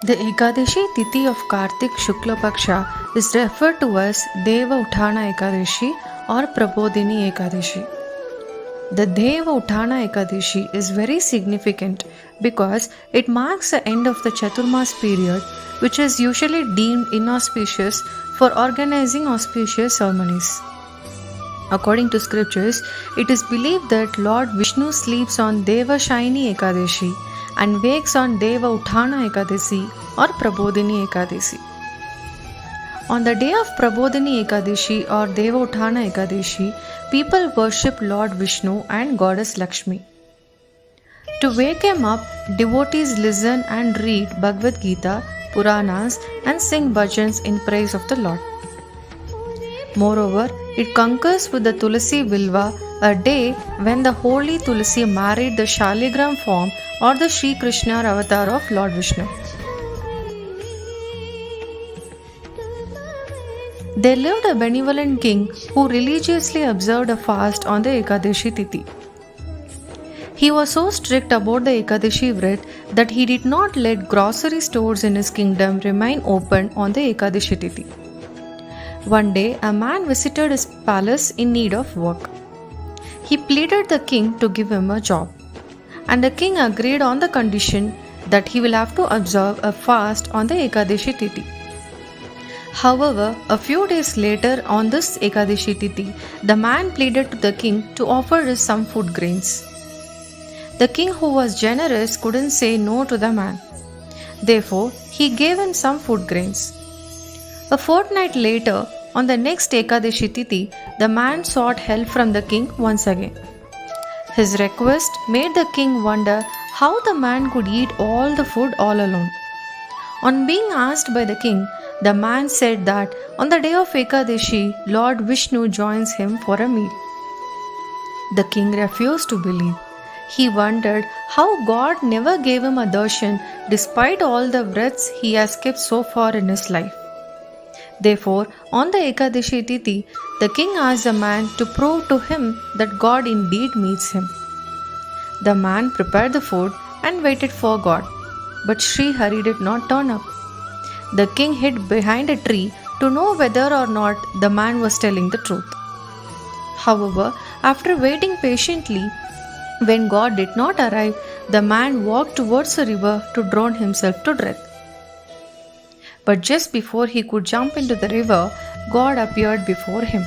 The Ekadashi Tithi of Kartik Shukla Paksha is referred to as Devutthana Ekadashi or Prabodhini Ekadashi. The Devutthana Ekadashi is very significant because it marks the end of the Chaturmas period, which is usually deemed inauspicious for organizing auspicious ceremonies. According to scriptures, it is believed that Lord Vishnu sleeps on Devashayini Ekadashi and wakes on Devutthana Ekadashi or Prabodhini Ekadashi. On the day of Prabodhini Ekadashi or Devutthana Ekadashi, people worship Lord Vishnu and Goddess Lakshmi. To wake him up, devotees listen and read Bhagavad Gita, Puranas, and sing bhajans in praise of the Lord. Moreover, it concurs with the Tulasi Vilva, a day when the holy Tulasi married the Shaligram form or the Sri Krishna avatar of Lord Vishnu. There lived a benevolent king who religiously observed a fast on the Ekadashi Tithi. He was so strict about the Ekadashi Vrat that he did not let grocery stores in his kingdom remain open on the Ekadashi Tithi. One day, a man visited his palace in need of work. He pleaded the king to give him a job, and the king agreed on the condition that he will have to observe a fast on the Ekadashi Tithi. However, a few days later on this Ekadashi Tithi, the man pleaded to the king to offer some food grains. The king, who was generous, couldn't say no to the man. Therefore, he gave him some food grains. A fortnight later, on the next Ekadashi Tithi, the man sought help from the king once again. His request made the king wonder how the man could eat all the food all alone. On being asked by the king, the man said that on the day of Ekadashi, Lord Vishnu joins him for a meal. The king refused to believe. He wondered how God never gave him a darshan despite all the vrats he has kept so far in his life. Therefore, on the Ekadashi Tithi, the king asked the man to prove to him that God indeed meets him. The man prepared the food and waited for God, but Sri Hari did not turn up. The king hid behind a tree to know whether or not the man was telling the truth. However, after waiting patiently, when God did not arrive, the man walked towards the river to drown himself to death. But just before he could jump into the river, God appeared before him.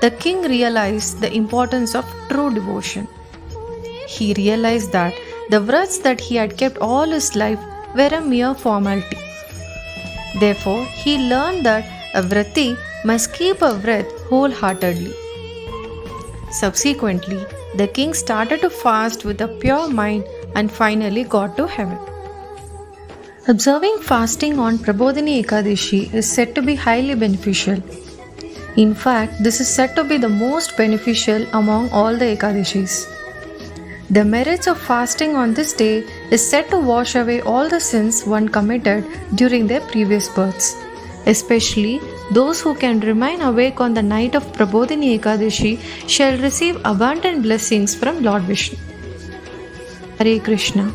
The king realized the importance of true devotion. He realized that the vrats that he had kept all his life were a mere formality. Therefore, he learned that a vrati must keep a vrat wholeheartedly. Subsequently, the king started to fast with a pure mind and finally got to heaven. Observing fasting on Prabodhini Ekadashi is said to be highly beneficial. In fact, this is said to be the most beneficial among all the Ekadashis. The merits of fasting on this day is said to wash away all the sins one committed during their previous births. Especially those who can remain awake on the night of Prabodhini Ekadashi shall receive abundant blessings from Lord Vishnu. Hare Krishna.